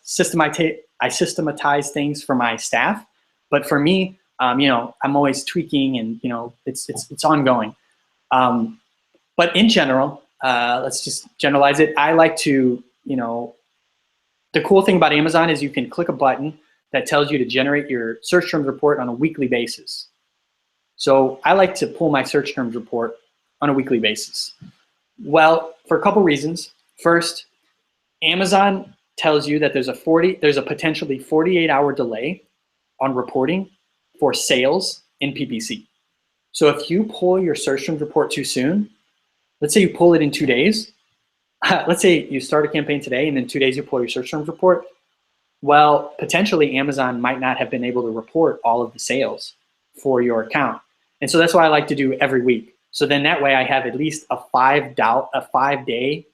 things for my staff, but for me, I'm always tweaking, and it's ongoing. But in general, let's just generalize it. I like to, the cool thing about Amazon is you can click a button that tells you to generate your search terms report on a weekly basis. So I like to pull my search terms report on a weekly basis. Well, for a couple reasons. First, Amazon tells you that there's a potentially 48-hour delay on reporting for sales in PPC. So if you pull your search terms report too soon, let's say you pull it in 2 days. Let's say you start a campaign today and in 2 days you pull your search terms report. Well, potentially Amazon might not have been able to report all of the sales for your account. And so that's why I like to do every week. So then that way I have at least a 5-day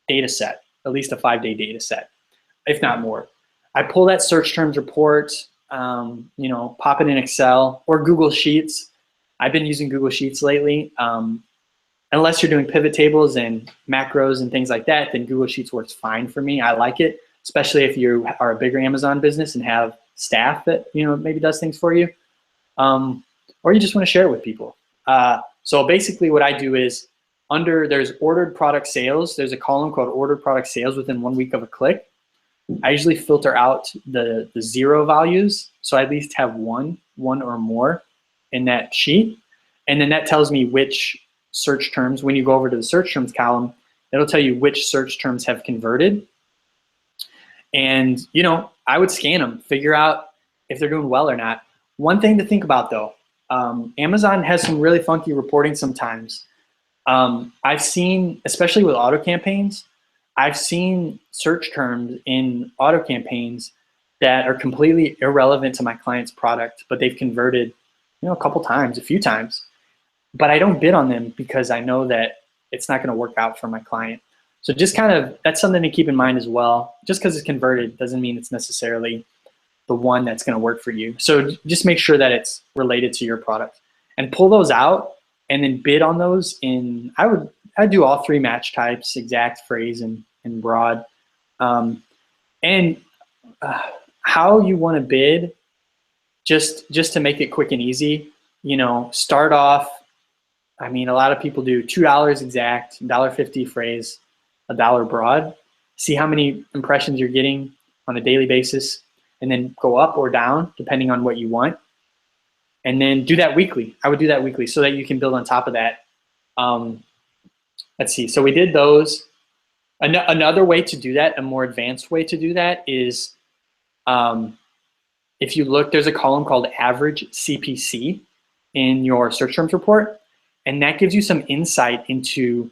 data set, if not more. I pull that search terms report, pop it in Excel or Google Sheets. I've been using Google Sheets lately. Unless you're doing pivot tables and macros and things like that, then Google Sheets works fine for me. I like it, especially if you are a bigger Amazon business and have staff that maybe does things for you, or you just want to share it with people. So basically what I do is there's ordered product sales. There's a column called ordered product sales within 1 week of a click. I usually filter out the zero values, so I at least have one or more in that sheet. And then that tells me which search terms, when you go over to the search terms column, it'll tell you which search terms have converted. And, I would scan them, figure out if they're doing well or not. One thing to think about though, Amazon has some really funky reporting sometimes. I've seen, especially with auto campaigns, I've seen search terms in auto campaigns that are completely irrelevant to my client's product, but they've converted, a few times. But I don't bid on them because I know that it's not going to work out for my client. So just that's something to keep in mind as well. Just because it's converted doesn't mean it's necessarily the one that's going to work for you. So just make sure that it's related to your product and pull those out and then bid on those I do all three match types, exact, phrase, and broad. How you want to bid, just to make it quick and easy, start off. A lot of people do $2 exact, $1.50 phrase, $1 broad. See how many impressions you're getting on a daily basis, and then go up or down depending on what you want. And then do that weekly. I would do that weekly so that you can build on top of that. Let's see. So we did those. Another way to do that, a more advanced way to do that is, if you look, there's a column called average CPC in your search terms report. And that gives you some insight into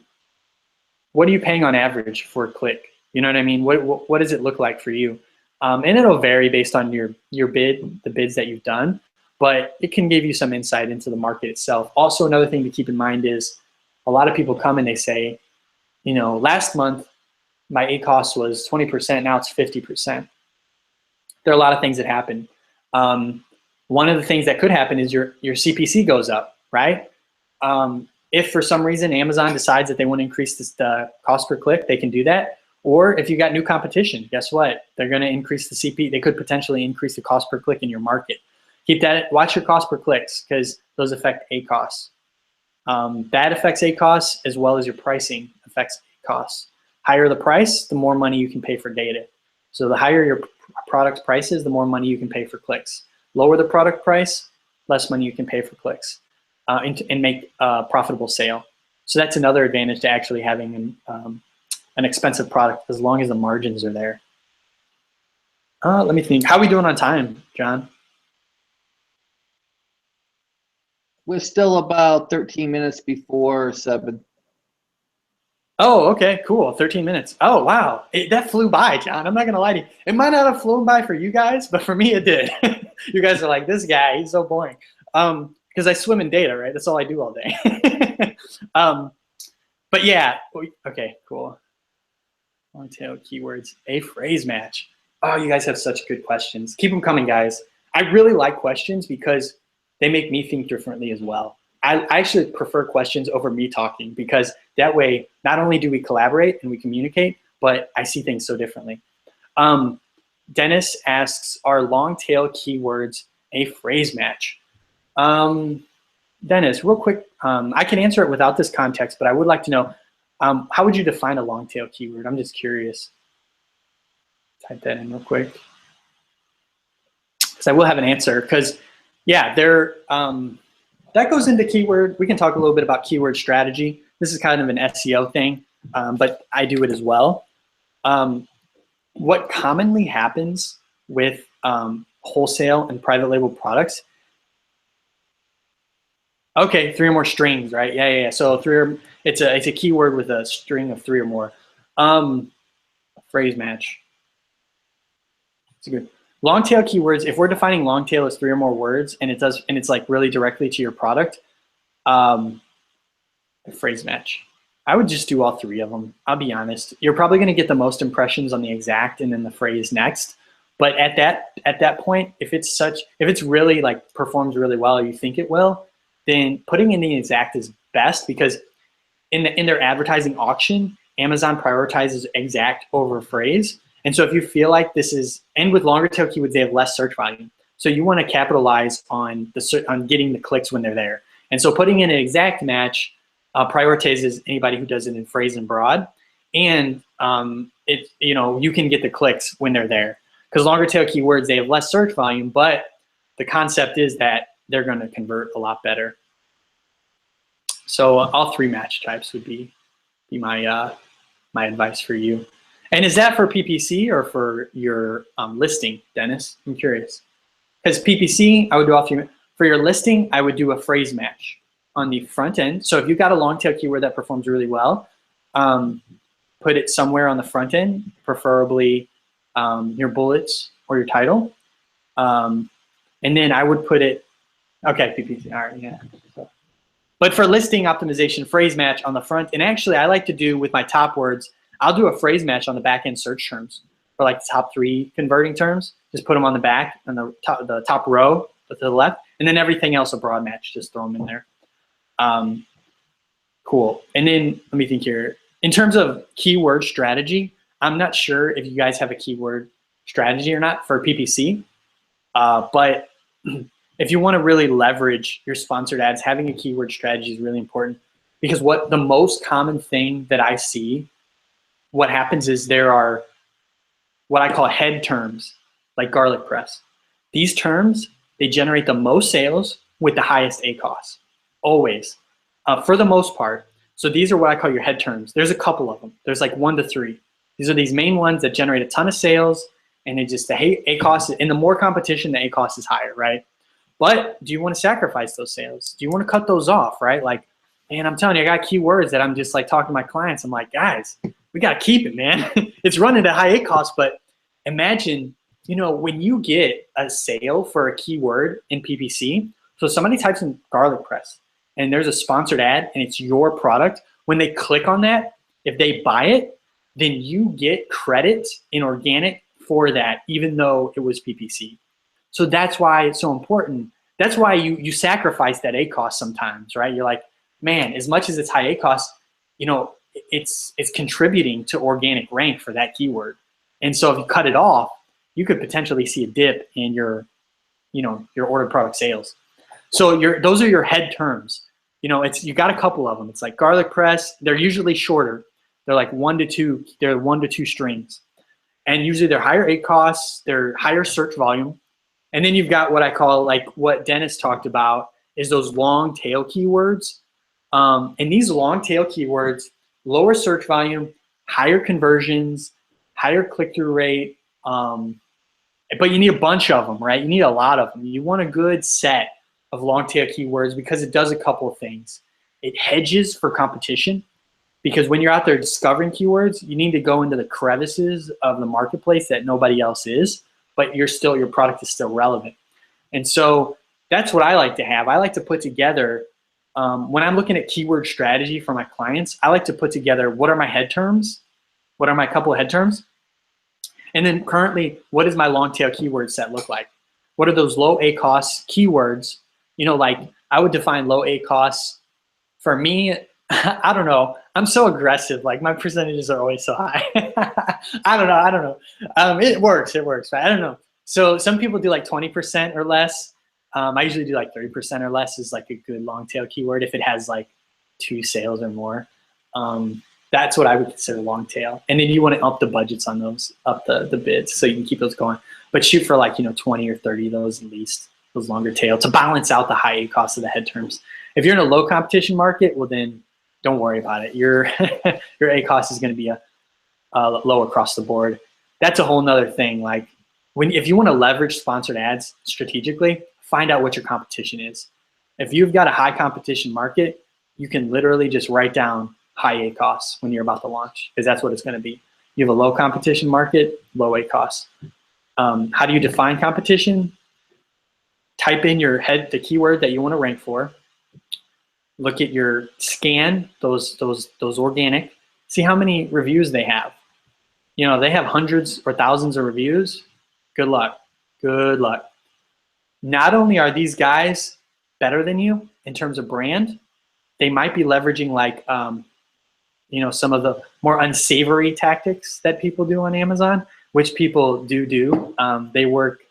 what are you paying on average for a click? You know what I mean? What does it look like for you? And it'll vary based on your bid, the bids that you've done, but it can give you some insight into the market itself. Also, another thing to keep in mind is a lot of people come and they say, last month my ACoS was 20%, now it's 50%. there are a lot of things that happen. One of the things that could happen is your CPC goes up, right? If for some reason Amazon decides that they want to increase the cost per click, they can do that. Or if you got new competition, guess what? They're going to increase the CP. They could potentially increase the cost per click in your market. Keep that. Watch your cost per clicks because those affect ACoS. That affects ACoS as well as your pricing affects ACoS. Higher the price, the more money you can pay for data. So the higher your product price is, the more money you can pay for clicks. Lower the product price, less money you can pay for clicks and make a profitable sale. So that's another advantage to actually having an expensive product as long as the margins are there. Let me think. How are we doing on time, John? We're still about 13 minutes before 7. Oh, okay, cool. 13 minutes. Oh, wow. That flew by, John. I'm not going to lie to you. It might not have flown by for you guys, but for me, it did. You guys are like, this guy, he's so boring. Because I swim in data, right? That's all I do all day. But yeah, okay, cool. Long tail keywords, a phrase match. Oh, you guys have such good questions. Keep them coming, guys. I really like questions because they make me think differently as well. I actually prefer questions over me talking because that way, not only do we collaborate and we communicate, but I see things so differently. Dennis asks, are long tail keywords a phrase match? Dennis, real quick, I can answer it without this context, but I would like to know, how would you define a long tail keyword? I'm just curious. Type that in real quick. Because I will have an answer. Because, yeah, that goes into keyword. We can talk a little bit about keyword strategy. This is kind of an SEO thing, but I do it as well. What commonly happens with wholesale and private label products? Okay, 3 or more strings, right? Yeah. So it's a keyword with a string of 3 or more. Phrase match. It's a good. Long tail keywords. If we're defining long tail as 3 or more words, and it's like really directly to your product, a phrase match. I would just do all 3 of them. I'll be honest. You're probably going to get the most impressions on the exact and then the phrase next. But at that point, if it's really like performs really well, or you think it will, then putting in the exact is best because in their advertising auction, Amazon prioritizes exact over phrase. And so if you feel like this is, and with longer tail keywords, they have less search volume. So you want to capitalize on getting the clicks when they're there. And so putting in an exact match prioritizes anybody who does it in phrase and broad. And you can get the clicks when they're there. Because longer tail keywords, they have less search volume, but the concept is that they're going to convert a lot better. So all 3 match types would be my advice for you. And is that for PPC or for your listing, Dennis? I'm curious. Because PPC, I would do all 3. For your listing, I would do a phrase match on the front end. So if you got a long tail keyword that performs really well, put it somewhere on the front end, preferably your bullets or your title. And then I would put it, okay, PPC, all right, yeah. But for listing optimization, phrase match on the front, and actually I like to do with my top words, I'll do a phrase match on the back end search terms for like the top 3 converting terms. Just put them on the back, on the top row to the left, and then everything else a broad match, just throw them in there. Cool. And then let me think here. In terms of keyword strategy, I'm not sure if you guys have a keyword strategy or not for PPC, but if you want to really leverage your sponsored ads, having a keyword strategy is really important because the most common thing that I see, what happens is there are what I call head terms, like garlic press. These terms, they generate the most sales with the highest ACoS, always, for the most part. So these are what I call your head terms. There's a couple of them. There's like 1 to 3. These are these main ones that generate a ton of sales, and it just the ACoS, and the more competition, the ACoS is higher, right? But do you want to sacrifice those sales? Do you want to cut those off, right? Like, man, I'm telling you, I got keywords that I'm just like talking to my clients. I'm like, guys, we got to keep it, man. It's running at high ACoS, but imagine, when you get a sale for a keyword in PPC, so somebody types in garlic press and there's a sponsored ad and it's your product. When they click on that, if they buy it, then you get credit in organic for that, even though it was PPC. So that's why it's so important. That's why you sacrifice that ACoS sometimes, right? You're like, man, as much as it's high ACoS, you know, it's contributing to organic rank for that keyword. And so if you cut it off, you could potentially see a dip in your, you know, your ordered product sales. So those are your head terms. You know, you got a couple of them. It's like garlic press. They're usually shorter. They're like 1 to 2. They're 1 to 2 strings, and usually they're higher ACoS. They're higher search volume. And then you've got what I call, like what Dennis talked about, is those long tail keywords. And these long tail keywords, lower search volume, higher conversions, higher click-through rate. But you need a bunch of them, right? You need a lot of them. You want a good set of long tail keywords because it does a couple of things. It hedges for competition, because when you're out there discovering keywords, you need to go into the crevices of the marketplace that nobody else is, but your product is still relevant. And so that's what I like to have. I like to put together, when I'm looking at keyword strategy for my clients, I like to put together, what are my head terms? What are my couple of head terms? And then currently, what does my long tail keyword set look like? What are those low ACoS keywords? You know, like I would define low ACoS for me. I don't know. I'm so aggressive. Like my percentages are always so high. I don't know. It works. Right? I don't know. So some people do like 20% or less. I usually do like 30% or less is like a good long tail keyword if it has like 2 sales or more. That's what I would consider long tail. And then you want to up the budgets on those, up the bids so you can keep those going. But shoot for like, you know, 20 or 30 of those at least, those longer tail, to balance out the high ACoS of the head terms. If you're in a low competition market, well then don't worry about it. Your ACoS is going to be a low across the board. That's a whole nother thing. Like if you want to leverage sponsored ads strategically, find out what your competition is. If you've got a high competition market, you can literally just write down high ACoS when you're about to launch, because that's what it's going to be. You have a low competition market, low ACoS. How do you define competition? Type in the keyword that you want to rank for. Look at your scan, those organic. See how many reviews they have. You know, they have hundreds or thousands of reviews. Good luck. Good luck. Not only are these guys better than you in terms of brand, they might be leveraging like you know, some of the more unsavory tactics that people do on Amazon, which people do. They work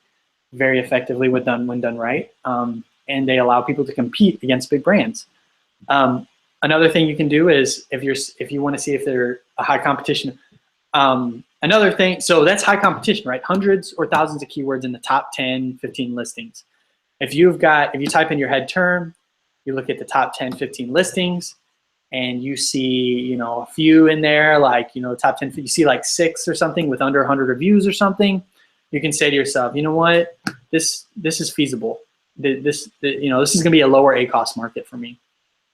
very effectively when done right, and they allow people to compete against big brands. Another thing you can do is if you want to see if they're a high competition. Another thing, so that's high competition, right? Hundreds or thousands of keywords in the top 10, 15 listings. If you type in your head term, you look at the top 10, 15 listings, and you see, you know, a few in there, like, you know, top 10, you see like 6 or something with under 100 reviews or something, you can say to yourself, you know what, this is feasible. You know, this is going to be a lower ACoS market for me.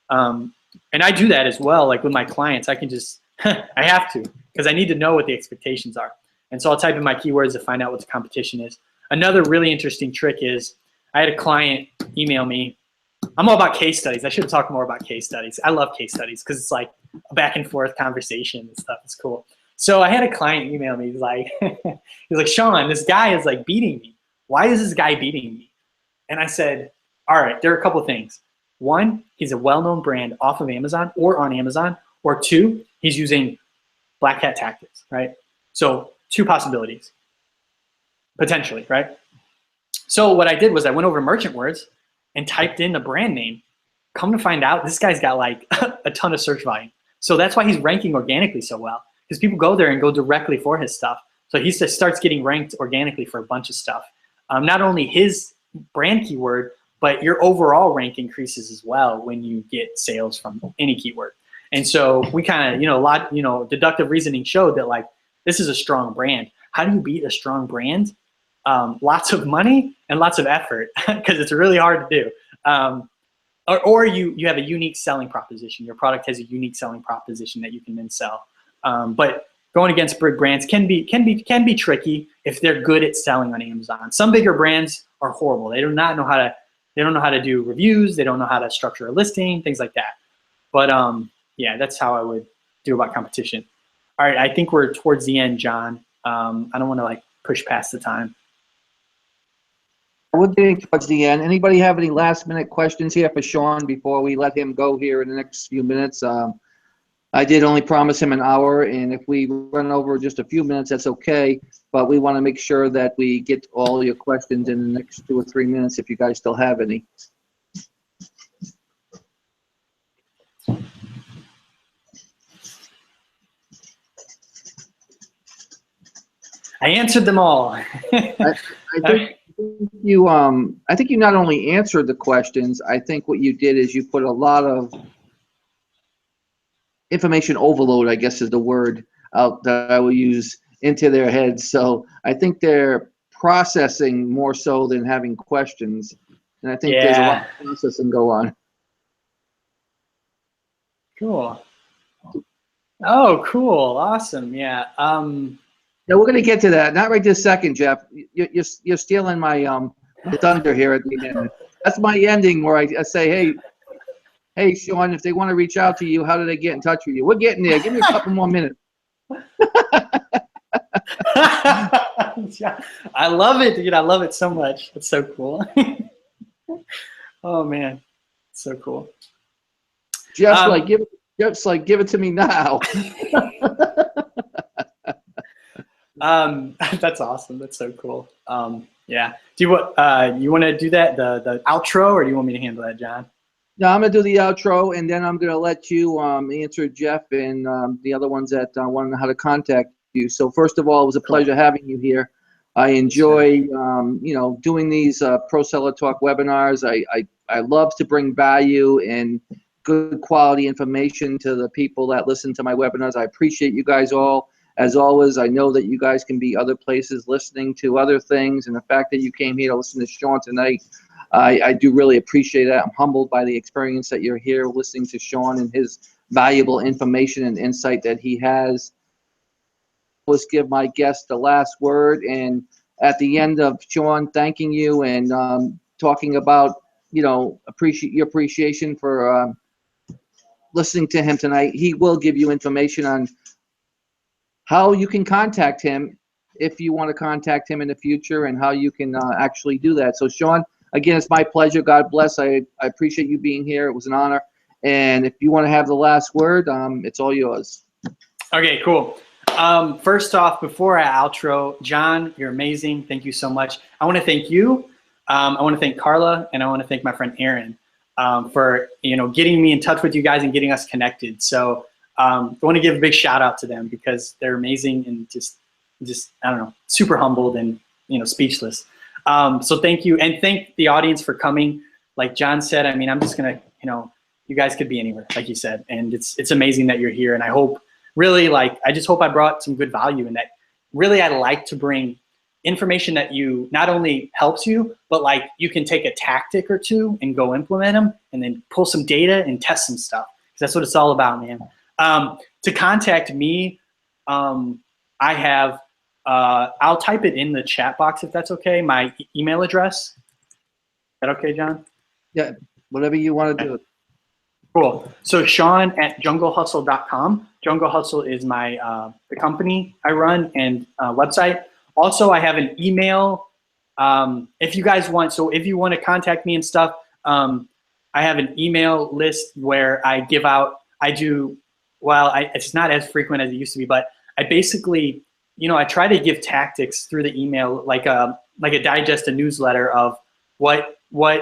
And I do that as well. Like with my clients, I can just, I have to, because I need to know what the expectations are. And so I'll type in my keywords to find out what the competition is. Another really interesting trick is I had a client email me. I'm all about case studies. I should talk more about case studies. I love case studies because it's like a back and forth conversation and stuff. It's cool. So I had a client email me. He's like, Sean, this guy is like beating me. Why is this guy beating me? And I said, all right, there are a couple of things. One, he's a well-known brand off of Amazon or on Amazon. Or 2, he's using black hat tactics, right? So 2 possibilities, potentially, right? So what I did was I went over merchant words and typed in the brand name. Come to find out, this guy's got like a ton of search volume. So that's why he's ranking organically so well, because people go there and go directly for his stuff. So he just starts getting ranked organically for a bunch of stuff. Not only his brand keyword, but your overall rank increases as well when you get sales from any keyword. And so we kind of, deductive reasoning showed that like, this is a strong brand. How do you beat a strong brand? Lots of money and lots of effort, because it's really hard to do. Or you have a unique selling proposition. Your product has a unique selling proposition that you can then sell. But going against big brands can be tricky if they're good at selling on Amazon. Some bigger brands are horrible. They don't know how to do reviews. They don't know how to structure a listing, things like that. But yeah, that's how I would do about competition. All right, I think we're towards the end, John. I don't want to like push past the time. We're getting towards the end. Anybody have any last-minute questions here for Sean before we let him go here in the next few minutes? I did only promise him an hour, and if we run over just a few minutes, that's okay. But we want to make sure that we get all your questions in the next 2 or 3 minutes if you guys still have any. I answered them all. I think I think you not only answered the questions. I think what you did is you put a lot of information overload, I guess is the word out that I will use, into their heads. So I think they're processing more so than having questions, and I think there's a lot of processing go on. Cool. Oh, cool. Awesome. Yeah. Yeah, we're gonna get to that. Not right this second, Jeff. You're stealing my the thunder here at the end. That's my ending where I say, hey, Sean, if they want to reach out to you, how do they get in touch with you? We're getting there. Give me a couple more minutes. I love it, dude. I love it so much. It's so cool. Oh man, it's so cool. Jeff's like, give it to me now. That's awesome. That's so cool. Yeah. Do you want to do that, the outro, or do you want me to handle that, John? No, I'm gonna do the outro, and then I'm gonna let you answer Jeff and the other ones that want to know how to contact you. So first of all, it was a pleasure having you here. I enjoy doing these Pro Seller Talk webinars. I love to bring value and good quality information to the people that listen to my webinars. I appreciate you guys all. As always, I know that you guys can be other places listening to other things, and the fact that you came here to listen to Sean tonight, I do really appreciate that. I'm humbled by the experience that you're here listening to Sean and his valuable information and insight that he has. Let's give my guest the last word, and at the end of Sean thanking you and talking about appreciate your appreciation for listening to him tonight, he will give you information on how you can contact him if you want to contact him in the future, and how you can actually do that. So Sean, again, it's my pleasure. God bless. I appreciate you being here. It was an honor. And if you want to have the last word, it's all yours. Okay, cool. First off, before I outro, John, you're amazing. Thank you so much. I want to thank you. I want to thank Carla, and I want to thank my friend Aaron for getting me in touch with you guys and getting us connected. So I want to give a big shout out to them because they're amazing and just I don't know, super humbled and speechless. So thank you, and thank the audience for coming. Like John said, I mean, I'm just gonna you guys could be anywhere, like you said, and it's amazing that you're here. And I hope I just hope I brought some good value, and that really I like to bring information that you not only helps you, but like you can take a tactic or two and go implement them, and then pull some data and test some stuff. Because that's what it's all about, man. To contact me, I have, I'll type it in the chat box if that's okay, my email address. Is that okay, John? Yeah, whatever you want to do. Cool. So Sean@junglehustle.com. Jungle Hustle is my the company I run and website. Also, I have an email if you guys want. So if you want to contact me and stuff, I have an email list where I give out. It's not as frequent as it used to be, but I basically, I try to give tactics through the email, like a digest, a newsletter of what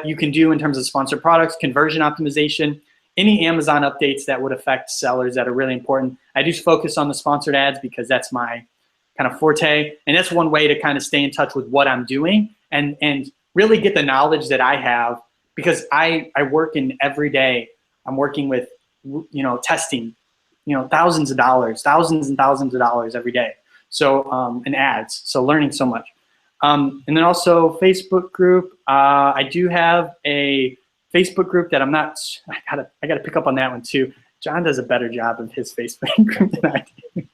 you can do in terms of sponsored products, conversion optimization, any Amazon updates that would affect sellers that are really important. I do focus on the sponsored ads because that's my kind of forte, and that's one way to kind of stay in touch with what I'm doing and really get the knowledge that I have, because I work in every day. I'm working with testing, thousands and thousands of dollars every day. So and ads, so learning so much. And then also Facebook group. I do have a Facebook group that I gotta pick up on that one too. John does a better job of his Facebook group than I do.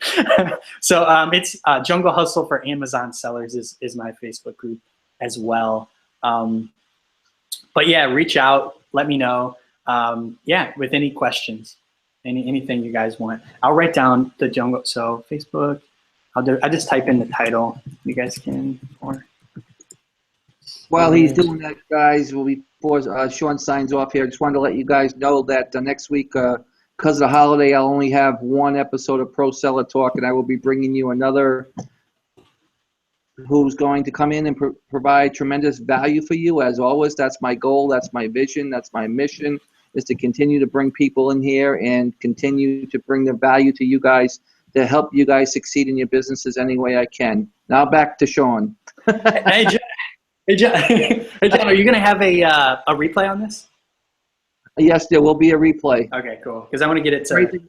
So it's Jungle Hustle for Amazon Sellers is my Facebook group as well. But yeah, reach out, let me know. With any questions, anything you guys want. I'll write down the Jungle. So Facebook, I just type in the title. You guys can, or While he's doing that, guys, before Sean signs off here, just wanted to let you guys know that next week, because of the holiday, I'll only have one episode of Pro Seller Talk, and I will be bringing you another who's going to come in and provide tremendous value for you. As always, that's my goal, that's my vision, that's my mission, is to continue to bring people in here and continue to bring the value to you guys to help you guys succeed in your businesses any way I can. Now back to Sean. Hey, John, hey, John, are you going to have a replay on this? Yes, there will be a replay. Okay, cool. Because I want to get it to...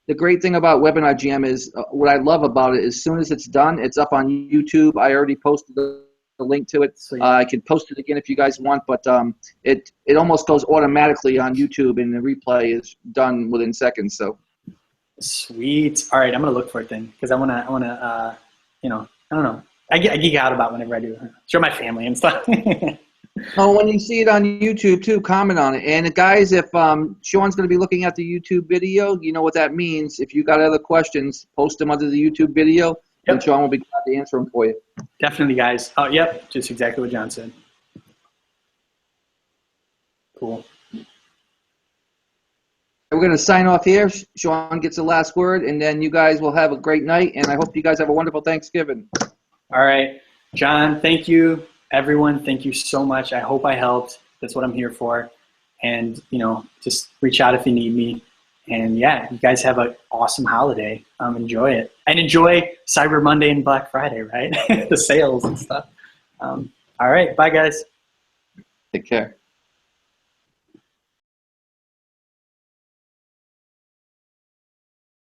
The great thing about Webinar GM is what I love about it. As soon as it's done, it's up on YouTube. I already posted the link to it. I can post it again if you guys want, but it almost goes automatically on YouTube, and the replay is done within seconds. So sweet. All right, I'm gonna look for it then, because I wanna I don't know. I geek out about whenever I do. Show my family and stuff. Oh, when you see it on YouTube too, comment on it. And guys, if Sean's going to be looking at the YouTube video, you know what that means. If you got other questions, post them under the YouTube video, and Sean will be glad to answer them for you. Definitely, guys. Oh, yep, just exactly what John said. Cool. We're going to sign off here. Sean gets the last word, and then you guys will have a great night, and I hope you guys have a wonderful Thanksgiving. All right. John, thank you. Everyone, thank you so much. I hope I helped. That's what I'm here for. And, just reach out if you need me. And, yeah, you guys have an awesome holiday. Enjoy it. And enjoy Cyber Monday and Black Friday, right? The sales and stuff. All right. Bye, guys. Take care.